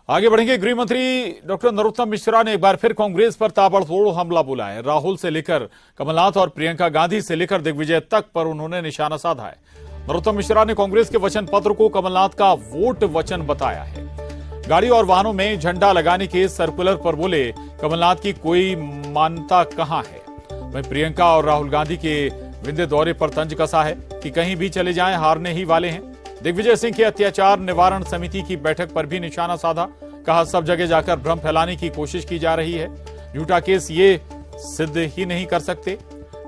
आगे बढ़ेंगे। गृह मंत्री डॉक्टर नरोत्तम मिश्रा ने एक बार फिर कांग्रेस पर ताबड़तोड़ हमला बोला है। राहुल से लेकर कमलनाथ और प्रियंका गांधी से लेकर दिग्विजय तक पर उन्होंने निशाना साधा है। नरोत्तम मिश्रा ने कांग्रेस के वचन पत्र को कमलनाथ का वोट वचन बताया है। गाड़ी और वाहनों में झंडा लगाने के सर्कुलर पर बोले कमलनाथ की कोई मान्यता कहां है। वहीं प्रियंका और राहुल गांधी के विंध्य दौरे पर तंज कसा है कि कहीं भी चले जाएं हारने ही वाले हैं। दिग्विजय सिंह की अत्याचार निवारण समिति की बैठक पर भी निशाना साधा। कहा सब जगह जाकर भ्रम फैलाने की कोशिश की जा रही है। झूठा केस ये सिद्ध ही नहीं कर सकते।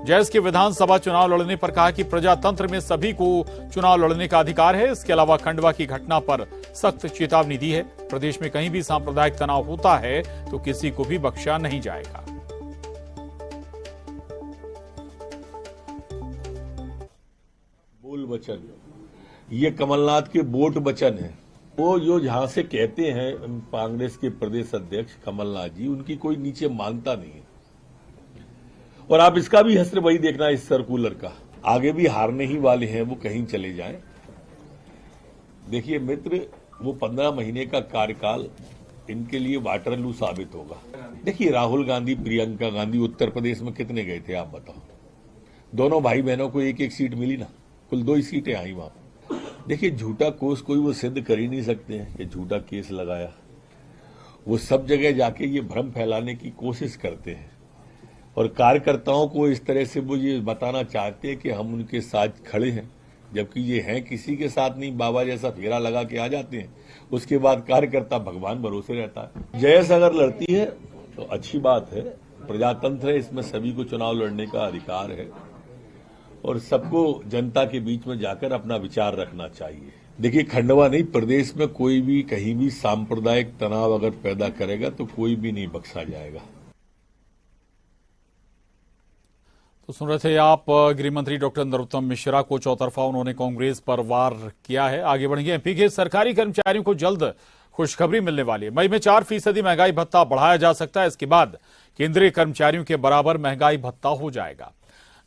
जैस के विधानसभा चुनाव लड़ने पर कहा कि प्रजातंत्र में सभी को चुनाव लड़ने का अधिकार है। इसके अलावा खंडवा की घटना पर सख्त चेतावनी दी है। प्रदेश में कहीं भी सांप्रदायिक तनाव होता है तो किसी को भी बख्शा नहीं जाएगा। बोल वचन ये कमलनाथ के वोट वचन है। वो जो जहां से कहते हैं कांग्रेस के प्रदेश अध्यक्ष कमलनाथ जी, उनकी कोई नीचे मानता नहीं है। और आप इसका भी हस्र वही देखना इस सर्कुलर का, आगे भी हारने ही वाले हैं, वो कहीं चले जाएं। देखिए मित्र, वो 15 महीने का कार्यकाल इनके लिए वाटरलू साबित होगा। देखिए राहुल गांधी, प्रियंका गांधी उत्तर प्रदेश में कितने गए थे आप बताओ। दोनों भाई बहनों को एक एक सीट मिली ना, कुल 2 ही सीटें आई वहां। देखिए झूठा कोस कोई वो सिद्ध कर ही नहीं सकते हैं कि झूठा केस लगाया। वो सब जगह जाके ये भ्रम फैलाने की कोशिश करते हैं और कार्यकर्ताओं को इस तरह से वो ये बताना चाहते हैं कि हम उनके साथ खड़े हैं, जबकि ये हैं किसी के साथ नहीं। बाबा जैसा फेरा लगा के आ जाते हैं, उसके बाद कार्यकर्ता भगवान भरोसे रहता है। जयस अगर लड़ती है तो अच्छी बात है, प्रजातंत्र है, इसमें सभी को चुनाव लड़ने का अधिकार है और सबको जनता के बीच में जाकर अपना विचार रखना चाहिए। देखिए खंडवा नहीं, प्रदेश में कोई भी कहीं भी सांप्रदायिक तनाव अगर पैदा करेगा तो कोई भी नहीं बख्शा जाएगा। तो सुन रहे थे आप गृह मंत्री डॉक्टर नरोत्तम मिश्रा को। चौतरफा उन्होंने कांग्रेस पर वार किया है। आगे बढ़ेंगे। एमपी के सरकारी कर्मचारियों को जल्द खुशखबरी मिलने वाली है। मई में 4% महंगाई भत्ता बढ़ाया जा सकता है। इसके बाद केंद्रीय कर्मचारियों के बराबर महंगाई भत्ता हो जाएगा,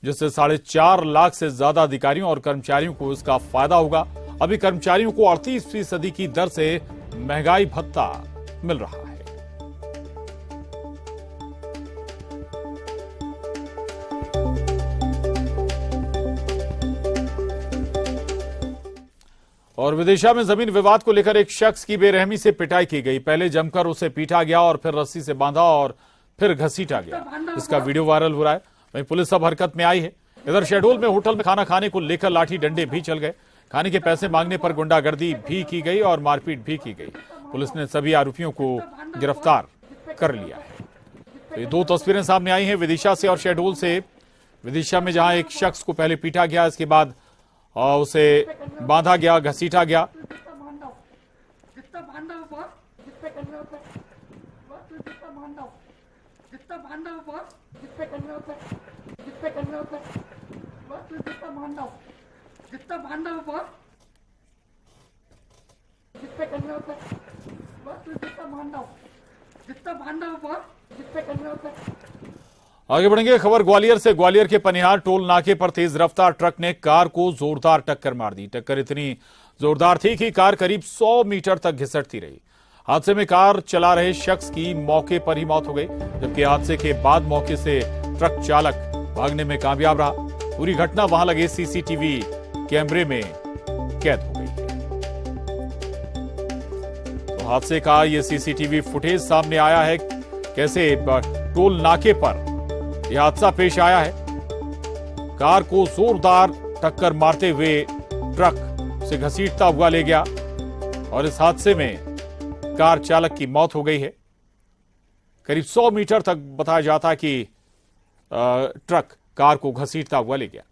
जिससे 4.5 लाख से ज्यादा अधिकारियों और कर्मचारियों को इसका फायदा होगा। अभी कर्मचारियों को 38% की दर से महंगाई भत्ता मिल रहा है। और विदिशा में जमीन विवाद को लेकर एक शख्स की बेरहमी से पिटाई की गई। पहले जमकर उसे पीटा गया और फिर रस्सी से बांधा और फिर घसीटा गया। इसका वीडियो वायरल हो रहा है। वहीं पुलिस अब हरकत में आई है। इधर शहडोल में होटल में खाना खाने को लेकर लाठी डंडे भी चल गए। खाने के पैसे मांगने पर गुंडागर्दी भी की गई और मारपीट भी की गई। पुलिस ने सभी आरोपियों को गिरफ्तार कर लिया है। तो ये 2 तस्वीरें सामने आई हैं विदिशा से और शहडोल से। विदिशा में जहां एक शख्स को पहले पीटा गया, इसके बाद उसे बांधा गया, घसीटा गया। आगे बढ़ेंगे। खबर ग्वालियर से। ग्वालियर के पनिहार टोल नाके पर तेज रफ्तार ट्रक ने कार को जोरदार टक्कर मार दी। टक्कर इतनी जोरदार थी कि कार करीब 100 मीटर तक घिसटती रही। हादसे में कार चला रहे शख्स की मौके पर ही मौत हो गई, जबकि हादसे के बाद मौके से ट्रक चालक भागने में कामयाब रहा। पूरी घटना वहां लगे सीसीटीवी कैमरे में कैद हो गई है। तो हादसे का ये सीसीटीवी फुटेज सामने आया है। कैसे टोल नाके पर यह हादसा पेश आया है। कार को जोरदार टक्कर मारते हुए ट्रक से घसीटता हुआ ले गया और इस हादसे में कार चालक की मौत हो गई है। करीब 100 मीटर तक बताया जाता है कि ट्रक कार को घसीटता हुआ ले गया।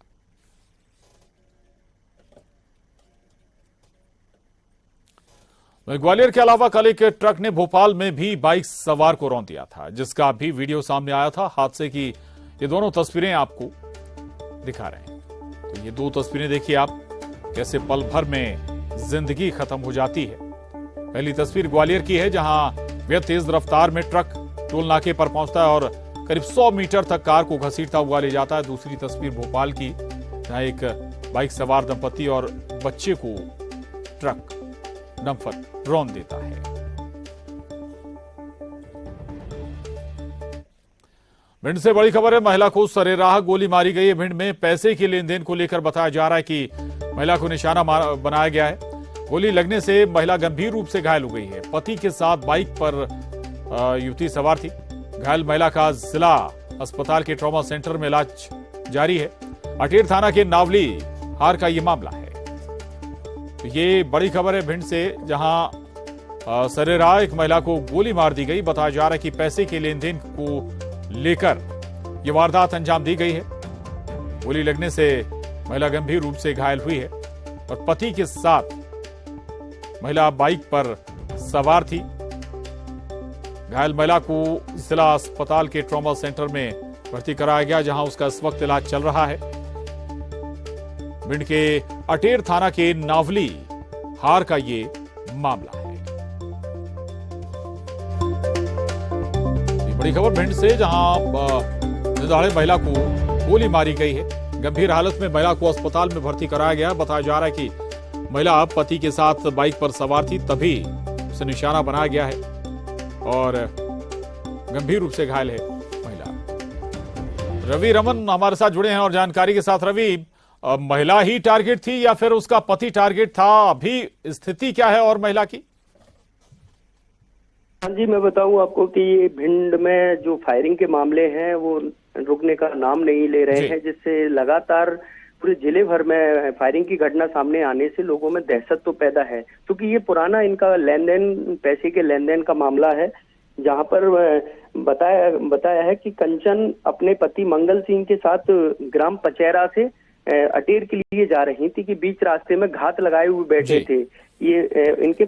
ग्वालियर के अलावा कल एक ट्रक ने भोपाल में भी बाइक सवार को रौंद दिया था, जिसका भी वीडियो सामने आया था। हादसे की ये दोनों तस्वीरें आपको दिखा रहे हैं। तो ये 2 तस्वीरें देखिए आप, कैसे पल भर में जिंदगी खत्म हो जाती है। पहली तस्वीर ग्वालियर की है, जहां वह तेज रफ्तार में ट्रक टोल नाके पर पहुंचता है और करीब 100 मीटर तक कार को घसीटता हुआ ले जाता है। दूसरी तस्वीर भोपाल की, जहां एक बाइक सवार दंपति और बच्चे को ट्रक डंपर रौंद देता है। भिंड से बड़ी खबर है, महिला को सरेराह गोली मारी गई है। भिंड में पैसे के लेन देन को लेकर बताया जा रहा है कि महिला को निशाना बनाया गया है। गोली लगने से महिला गंभीर रूप से घायल हो गई है। पति के साथ बाइक पर युवती सवार थी। घायल महिला का जिला अस्पताल के ट्रॉमा सेंटर में इलाज जारी है। अटेर थाना के नावली हार का यह मामला है। तो ये बड़ी खबर है भिंड से, जहां सरेराह एक महिला को गोली मार दी गई। बताया जा रहा है कि पैसे के लेन देन को लेकर यह वारदात अंजाम दी गई है। गोली लगने से महिला गंभीर रूप से घायल हुई है और पति के साथ महिला बाइक पर सवार थी। घायल महिला को जिला अस्पताल के ट्रॉमा सेंटर में भर्ती कराया गया, जहां उसका इस वक्त इलाज चल रहा है। भिंड के अटेर थाना के नावली हार का ये मामला है। ये बड़ी खबर भिंड से, जहां दिनदहाड़े महिला को गोली मारी गई है। गंभीर हालत में महिला को अस्पताल में भर्ती कराया गया। बताया जा रहा है कि महिला पति के साथ बाइक पर सवार थी, तभी उसे निशाना बनाया गया है और गंभीर रूप से घायल है महिला। रवि रमन हमारे साथ जुड़े हैं और जानकारी के साथ। रवि, महिला ही टारगेट थी या फिर उसका पति टारगेट था? अभी स्थिति क्या है और महिला की? हाँ जी, मैं बताऊं आपको कि ये भिंड में जो फायरिंग के मामले हैं वो रुकने का नाम नहीं ले रहे हैं, जिससे लगातार पूरे जिले भर में फायरिंग की घटना सामने आने से लोगों में दहशत तो पैदा है, क्योंकि ये पुराना इनका लेन देन, पैसे के लेन देन का मामला है। जहां पर बताया है कि कंचन अपने पति मंगल सिंह के साथ ग्राम पचैरा से अटेर के लिए जा रही थी कि बीच रास्ते में घात लगाए हुए बैठे थे। ये इनके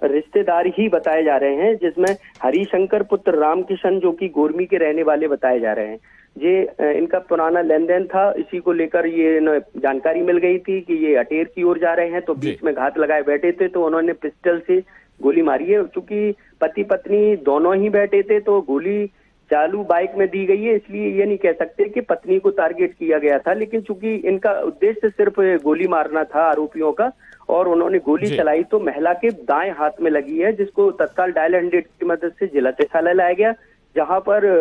रिश्तेदार ही बताए जा रहे हैं, जिसमें हरिशंकर पुत्र रामकिशन जो कि गोरमी के रहने वाले बताए जा रहे हैं। ये इनका पुराना लेन देन था, इसी को लेकर ये जानकारी मिल गई थी कि ये अटेर की ओर जा रहे हैं, तो बीच में घात लगाए बैठे थे, तो उन्होंने पिस्टल से गोली मारी है। चूंकि पति पत्नी दोनों ही बैठे थे तो गोली चालू बाइक में दी गई है, इसलिए ये नहीं कह सकते कि पत्नी को टारगेट किया गया था। लेकिन चूंकि इनका उद्देश्य सिर्फ गोली मारना था आरोपियों का, और उन्होंने गोली चलाई तो महिला के दाएं हाथ में लगी है, जिसको तत्काल डायल 100 की मदद से जिला चिकित्सालय लाया गया, जहां पर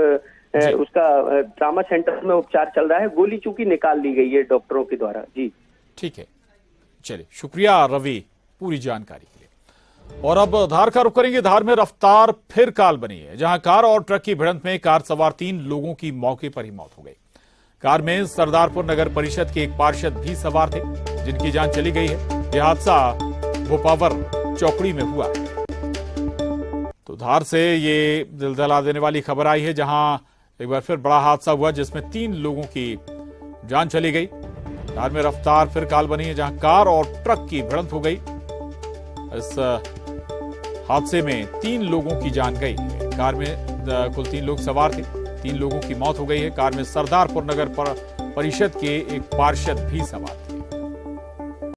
उसका ट्रामा सेंटर में उपचार चल रहा है। गोली चूंकि निकाल ली गई है डॉक्टरों के द्वारा। जी ठीक है, चलिए, शुक्रिया रवि पूरी जानकारी के लिए। और अब धार का रुख करेंगे। धार में रफ्तार फिर काल बनी है, जहां कार और ट्रक की भिड़ंत में कार सवार 3 लोगों की मौके पर ही मौत हो गई। कार में सरदारपुर नगर परिषद के एक पार्षद भी सवार थे, जिनकी जान चली गई है। यह हादसा भोपावर चौकड़ी में हुआ। तो धार से ये दिल दहला देने वाली खबर आई है, जहां एक बार फिर बड़ा हादसा हुआ, जिसमें 3 लोगों की जान चली गई। धार में रफ्तार फिर काल बनी है, जहां कार और ट्रक की भिड़ंत हो गई। इस हादसे में 3 लोगों की जान गई है। कार में कुल 3 लोग सवार थे, 3 लोगों की मौत हो गई है। कार में सरदारपुर नगर परिषद के एक पार्षद भी सवार थे।